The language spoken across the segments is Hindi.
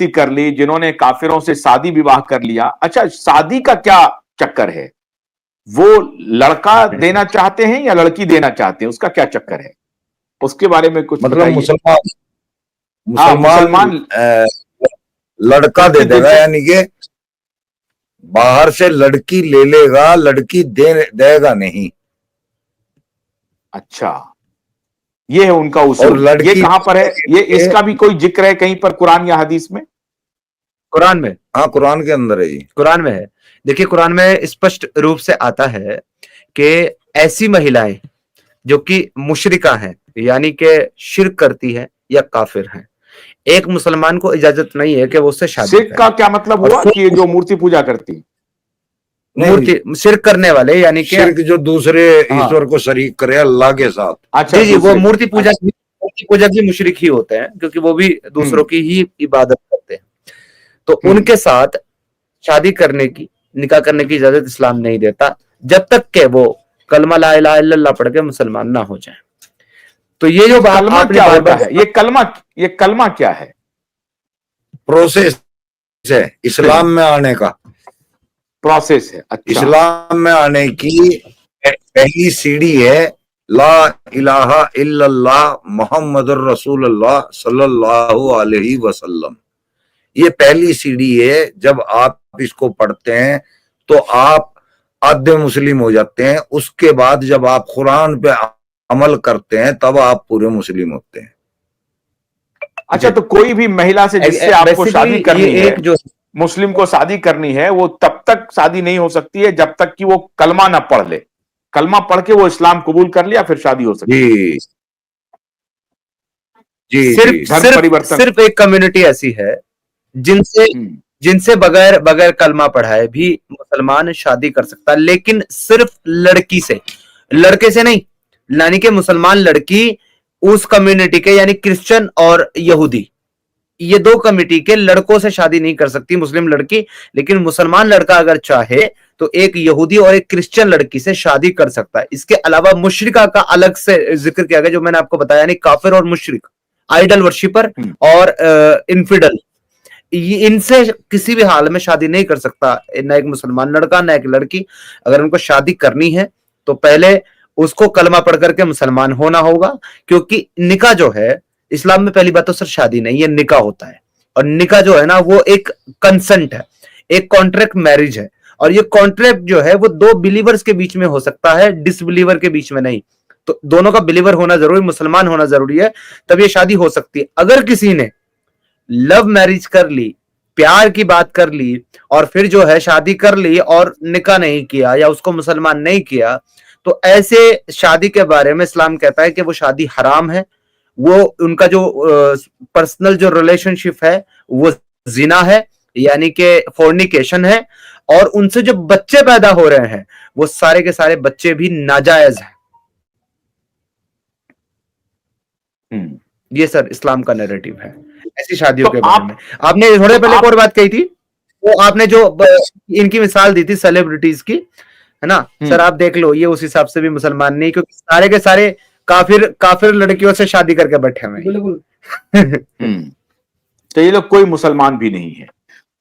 जबरदस्ती कर ली, जिन्होंने काफिरों से शादी विवाह कर लिया, अच्छा शादी का क्या चक्कर है? वो लड़का देना चाहते हैं या लड़की देना चाहते हैं, उसका क्या चक्कर है? उसके बारे में कुछ मतलब बताइए। मुसलमान हाँ, मुसलमान लड़का दे देगा, यानी कि बाहर से लड़की ले लेगा, लड़की देगा नहीं। अच्छा, ये है उनका और उसूल। लड़की ये कहां पर है? ये इसका भी कोई जिक्र है कहीं पर कुरान या हदीस में? कुरान में, हाँ कुरान के अंदर है ये, कुरान में है। देखिए कुरान में स्पष्ट रूप से आता है कि ऐसी महिलाएं जो कि मुशरिका हैं, यानी कि शिर्क करती है या काफिर हैं, एक मुसलमान को इजाजत नहीं है कि वो उससे शादी शिर्क का क्या मतलब हुआ? कि ये जो मूर्ति पूजा करती, मूर्ति शिर्क करने वाले, यानी कि शिर्क जो दूसरे ईश्वर को शरीक करे अल्लाह के साथ। अच्छा जी, वो मूर्ति पूजा भी मुशरिक ही होते हैं, क्योंकि वो भी दूसरों की ही इबादत करते हैं। तो उनके साथ शादी करने की, निकाह करने की इजाजत इस्लाम नहीं देता, जब तक के वो कलमा ला इलाहा इल्लल्लाह पढ़ के मुसलमान ना हो जाए। तो ये जो बात आपने क्या होता है, ये कलमा क्या है? प्रोसेस है इस्लाम में आने का, प्रोसेस है। अच्छा, इस्लाम में आने की पहली सीढ़ी है ला इलाहा इल्लल्लाह मुहम्मदुर रसूलुल्लाह सल्लल्लाहु अलैहि वसल्लम। ये पहली सीढ़ी है। जब आप इसको पढ़ते हैं तो आप आद्य मुस्लिम हो जाते हैं। उसके बाद जब आप कुरान पे अमल करते हैं तब आप पूरे मुस्लिम होते हैं। अच्छा, तो कोई भी महिला से जिससे आपको शादी करनी है, जो मुस्लिम को शादी करनी है, वो तब तक शादी नहीं हो सकती है जब तक कि वो कलमा ना पढ़ ले। कलमा पढ़ के वो इस्लाम कबूल कर लिया, फिर शादी हो सकती है। जी, सिर्फ एक कम्युनिटी ऐसी है जिनसे बगैर कलमा पढ़ाए भी मुसलमान शादी कर सकता है, लेकिन सिर्फ लड़की से, लड़के से नहीं। यानी कि मुसलमान लड़की उस कम्युनिटी के, यानी क्रिश्चियन और यहूदी, ये दो कम्युनिटी के लड़कों से शादी नहीं कर सकती मुस्लिम लड़की। लेकिन मुसलमान लड़का अगर चाहे तो एक यहूदी और एक क्रिश्चियन लड़की से शादी कर सकता है। इसके अलावा मुशरिका का अलग से जिक्र किया गया, जो मैंने आपको बताया, यानी काफिर और मुशरिक, आइडल वर्शिपर और इनफिडल, इनसे किसी भी हाल में शादी नहीं कर सकता न एक मुसलमान लड़का न एक लड़की। अगर उनको शादी करनी है तो पहले उसको कलमा पढ़ करके मुसलमान होना होगा, क्योंकि निकाह जो है इस्लाम में, पहली बात तो सर शादी नहीं, ये निकाह होता है। और निकाह जो है ना, वो एक कंसेंट है, एक कॉन्ट्रैक्ट मैरिज है। और ये कॉन्ट्रैक्ट जो है वो दो बिलीवर्स के बीच में हो सकता है, डिसबिलीवर के बीच में नहीं। तो दोनों का बिलीवर होना जरूरी, मुसलमान होना जरूरी है, तब ये शादी हो सकती है। अगर किसी ने लव मैरिज कर ली, प्यार की बात कर ली, और फिर जो है शादी कर ली और निकाह नहीं किया या उसको मुसलमान नहीं किया, तो ऐसे शादी के बारे में इस्लाम कहता है कि वो शादी हराम है। वो उनका जो पर्सनल जो रिलेशनशिप है वो जिना है, यानी कि फोर्निकेशन है। और उनसे जो बच्चे पैदा हो रहे हैं वो सारे के सारे बच्चे भी नाजायज हैं। ये सर इस्लाम का नैरेटिव है ऐसी शादियों के बारे में। आपने थोड़े पहले एक और बात कही थी, वो आपने जो इनकी मिसाल दी थी सेलिब्रिटीज की, है ना सर, आप देख लो, ये उस हिसाब से भी मुसलमान नहीं, क्योंकि सारे के सारे काफिर लड़कियों से शादी करके बैठे हुए हैं। बिल्कुल। तो ये लोग कोई मुसलमान भी नहीं है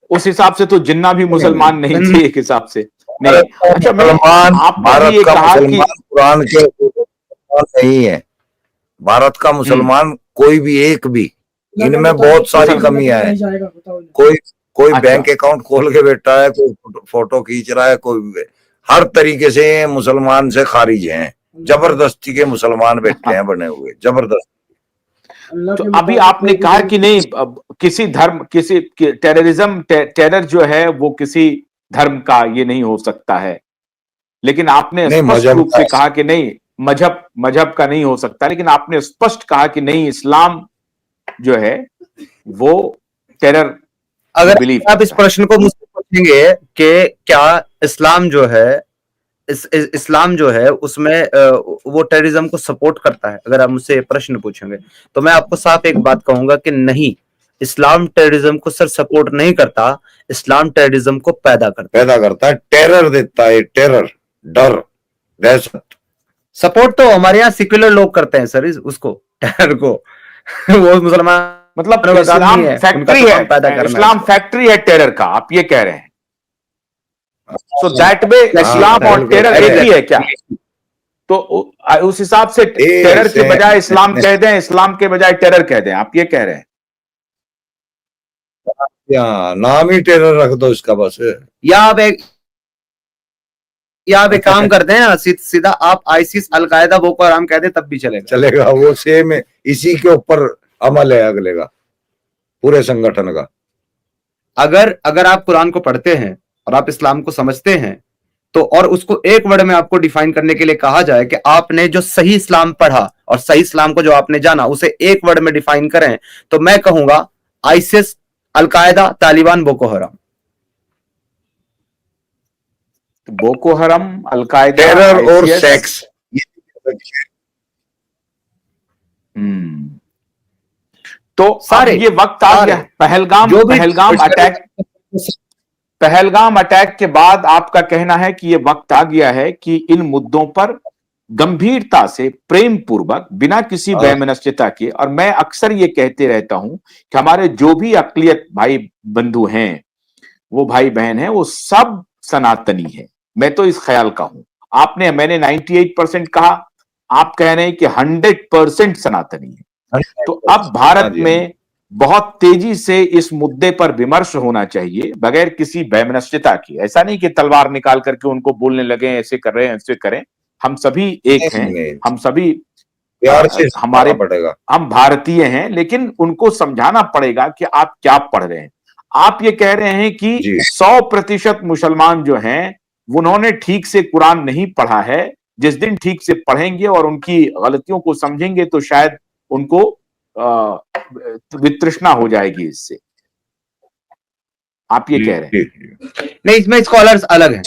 उस हिसाब से, तो जिन्ना भी मुसलमान नहीं थे एक हिसाब से। नहीं, अच्छा, भारत का मुसलमान कुरान के नहीं है। भारत का मुसलमान कोई भी एक भी, इनमें बहुत सारी कमियां हैं। कोई बैंक अकाउंट खोल के बैठा है, कोई फोटो खींच रहा है, कोई हर तरीके से मुसलमान से खारिज हैं। जबरदस्ती के मुसलमान बैठे हैं बने हुए, जबरदस्ती। तो अभी आपने कहा कि नहीं, किसी धर्म, किसी टेररिज्म, टेरर जो है वो किसी धर्म का ये नहीं हो सकता है, लेकिन आपने स्पष्ट रूप से कहा कि नहीं, मजहब का नहीं हो सकता, लेकिन आपने स्पष्ट कहा कि नहीं, इस्लाम जो है वो टेरर। अगर आप इस प्रश्न को मुझसे पूछेंगे कि क्या इस्लाम जो है, इस्लाम जो है उसमें वो टेररिज्म को सपोर्ट करता है, अगर आप मुझसे प्रश्न पूछेंगे, तो मैं आपको साफ एक बात कहूंगा कि नहीं, इस्लाम टेररिज्म को सर सपोर्ट नहीं करता। इस्लाम टेररिज्म को पैदा करता है, टेरर देता है, टेरर, डर, दहशत। सपोर्ट तो हमारे यहाँ सेक्युलर लोग करते हैं सर उसको, टेरर को। वो मुसलमान मतलब मानवता इस्लाम नहीं है, फैक्ट्री उनका काम पैदा है, करना है इस्लाम इसको। फैक्ट्री है टेरर का, आप ये कह रहे हैं? सो दैट वे इस्लाम और बिल्कुल। टेरर एक ही है क्या? Exactly. तो उस हिसाब से टेरर के बजाय इस्लाम कह दें, इस्लाम के बजाय टेरर कह दें, आप ये कह रहे हैं? नाम ही टेरर रख दो इसका बस। या आप एक काम करते हैं, सीधा आप आईसिस, अलकायदा, बोको हराम कह दे तब भी चलेगा, वो सेम है, इसी के ऊपर अमल है अगले का, पूरे संगठन का। अगर आप कुरान को पढ़ते हैं और आप इस्लाम को समझते हैं, तो और उसको एक वर्ड में आपको डिफाइन करने के लिए कहा जाए कि आपने जो सही इस्लाम पढ़ा और सही इस्लाम को जो आपने जाना उसे एक वर्ड में डिफाइन करें, तो मैं कहूंगा आईसिस, अलकायदा, तालिबान, बोको हराम। बोको हरम, अलकायदा, टेरर और ISIS, सेक्स। तो सारे अब ये वक्त आ गया, पहलगाम अटैक के बाद आपका कहना है कि ये वक्त आ गया है कि इन मुद्दों पर गंभीरता से, प्रेम पूर्वक, बिना किसी वैमनस्यता के, और मैं अक्सर ये कहते रहता हूं कि हमारे जो भी अकलियत भाई बंधु हैं, वो भाई बहन हैं, वो सब सनातनी है। मैं तो इस ख्याल का हूं। मैंने 98% कहा, आप कह रहे हैं कि 100% सनातनी है। तो अब भारत में बहुत तेजी से इस मुद्दे पर विमर्श होना चाहिए, बगैर किसी वैमनस्यता की। ऐसा नहीं कि तलवार निकाल करके उनको बोलने लगे ऐसे कर रहे हैं, ऐसे करें। हम सभी एक हैं, हम सभी प्यार से हमारे पड़ेगा, हम भारतीय हैं, लेकिन उनको समझाना पड़ेगा कि आप क्या पढ़ रहे हैं। आप ये कह रहे हैं कि 100% मुसलमान जो हैं, उन्होंने ठीक से कुरान नहीं पढ़ा है। जिस दिन ठीक से पढ़ेंगे और उनकी गलतियों को समझेंगे तो शायद उनको वितृष्णा हो जाएगी इससे, आप ये कह रहे हैं? नहीं, इसमें स्कॉलर्स अलग हैं।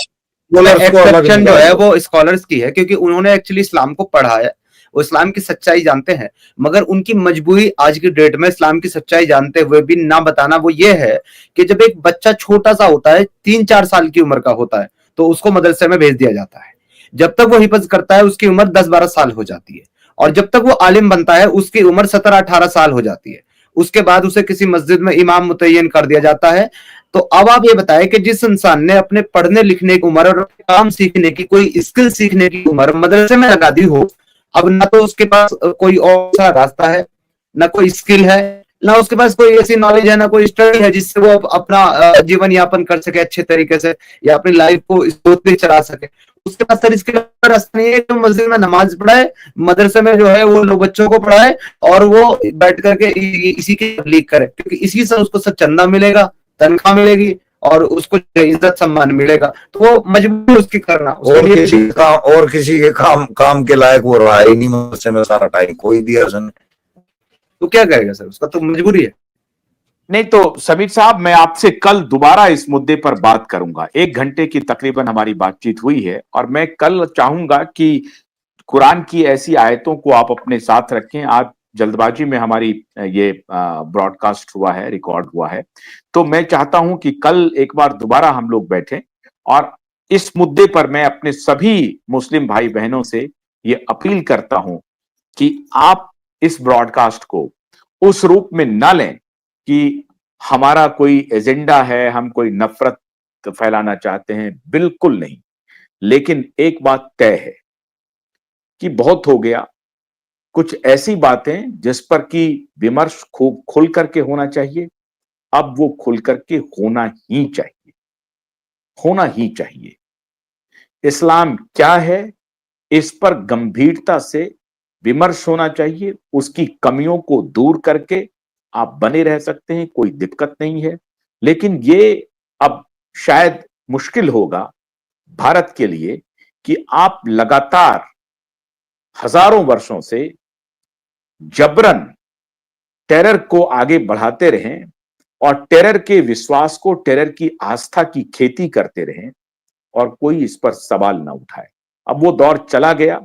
एक्सेप्शन जो है वो स्कॉलर्स की है, क्योंकि उन्होंने एक्चुअली इस्लाम को पढ़ा है, वो इस्लाम की सच्चाई जानते हैं, मगर उनकी मजबूरी आज की डेट में इस्लाम की सच्चाई जानते हुए भी ना बताना वो ये है कि जब एक बच्चा छोटा सा होता है, 3-4 साल की उम्र का होता है, तो उसको मदरसे में भेज दिया जाता है। जब तक वो हिफज करता है उसकी उम्र 10-12 साल हो जाती है, और जब तक वो आलिम बनता है उसकी उम्र 17-18 साल हो जाती है। उसके बाद उसे किसी मस्जिद में इमाम मुतय्यन कर दिया जाता है। तो अब आप ये बताएं कि जिस इंसान ने अपने पढ़ने लिखने की उम्र और काम सीखने की, कोई स्किल सीखने की उम्र मदरसे में लगा दी हो, अब ना तो उसके पास कोई और सा रास्ता है, ना कोई स्किल है, ना उसके पास कोई ऐसी नॉलेज है, ना कोई स्टडी है जिससे वो अपना जीवन यापन कर सके अच्छे तरीके से, या अपनी लाइफ को स्मूथली चला सके। उसके पास सर इसके रास्ता नहीं है कि मस्जिद में नमाज पढ़ाए, मदरसे में जो है वो लोग बच्चों को पढ़ाए और वो बैठ करके इसी की तबलीग करे, क्योंकि इसी से उसको सब चंदा मिलेगा, तनख्वाह मिलेगी और उसको इज्जत सम्मान मिलेगा। तो वो मजबूर उसकी करना, और किसी के काम के लायक वो रहा ही नहीं मदरसे में सारा टाइम, कोई दिया उसने, तो क्या करेगा सर, उसका तो मजबूरी है। नहीं तो समीर साहब, मैं आपसे कल दोबारा इस मुद्दे पर बात करूंगा। 1 घंटे की तकरीबन हमारी बातचीत हुई है, और मैं कल चाहूंगा कि कुरान की ऐसी आयतों को आप अपने साथ रखें। आज जल्दबाजी में हमारी ये ब्रॉडकास्ट हुआ है, रिकॉर्ड हुआ है, तो मैं चाहता हूं कि कल एक बार दोबारा हम लोग बैठें, और इस मुद्दे पर मैं अपने सभी मुस्लिम भाई बहनों से ये अपील करता हूं कि आप इस ब्रॉडकास्ट को उस रूप में न लें कि हमारा कोई एजेंडा है, हम कोई नफरत फैलाना चाहते हैं, बिल्कुल नहीं। लेकिन एक बात तय है कि बहुत हो गया। कुछ ऐसी बातें जिस पर कि विमर्श खूब खुल करके होना चाहिए, अब वो खुल करके होना ही चाहिए, होना ही चाहिए। इस्लाम क्या है, इस पर गंभीरता से विमर्श होना चाहिए। उसकी कमियों को दूर करके आप बने रह सकते हैं, कोई दिक्कत नहीं है। लेकिन ये अब शायद मुश्किल होगा भारत के लिए कि आप लगातार हजारों वर्षों से जबरन टेरर को आगे बढ़ाते रहें और टेरर के विश्वास को, टेरर की आस्था की खेती करते रहें, और कोई इस पर सवाल ना उठाए। अब वो दौर चला गया।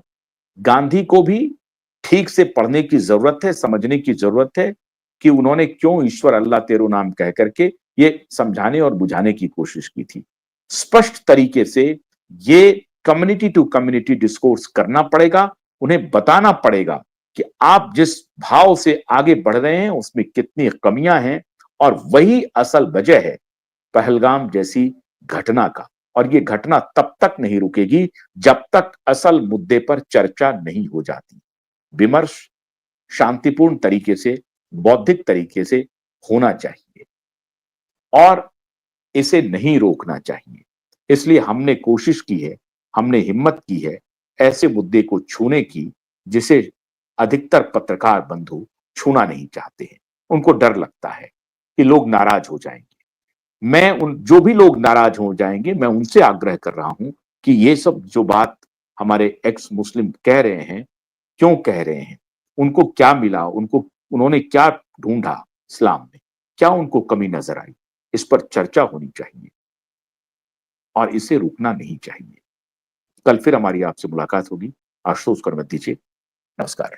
गांधी को भी ठीक से पढ़ने की जरूरत है, समझने की जरूरत है कि उन्होंने क्यों ईश्वर अल्लाह तेरो नाम कह करके ये समझाने और बुझाने की कोशिश की थी। स्पष्ट तरीके से ये कम्युनिटी टू कम्युनिटी डिस्कोर्स करना पड़ेगा। उन्हें बताना पड़ेगा कि आप जिस भाव से आगे बढ़ रहे हैं उसमें कितनी कमियां हैं, और वही असल वजह है पहलगाम जैसी घटना का। और ये घटना तब तक नहीं रुकेगी जब तक असल मुद्दे पर चर्चा नहीं हो जाती। विमर्श शांतिपूर्ण तरीके से, बौद्धिक तरीके से होना चाहिए और इसे नहीं रोकना चाहिए। इसलिए हमने कोशिश की है, हमने हिम्मत की है ऐसे मुद्दे को छूने की जिसे अधिकतर पत्रकार बंधु छूना नहीं चाहते हैं। उनको डर लगता है कि लोग नाराज हो जाएंगे। मैं उन जो भी लोग नाराज हो जाएंगे, मैं उनसे आग्रह कर रहा हूं कि ये सब जो बात हमारे एक्स मुस्लिम कह रहे हैं, क्यों कह रहे हैं, उनको क्या मिला, उन्होंने क्या ढूंढा इस्लाम में, क्या उनको कमी नजर आई, इस पर चर्चा होनी चाहिए और इसे रुकना नहीं चाहिए। कल फिर हमारी आपसे मुलाकात होगी। आशुतोष कर मत दीजिए। नमस्कार।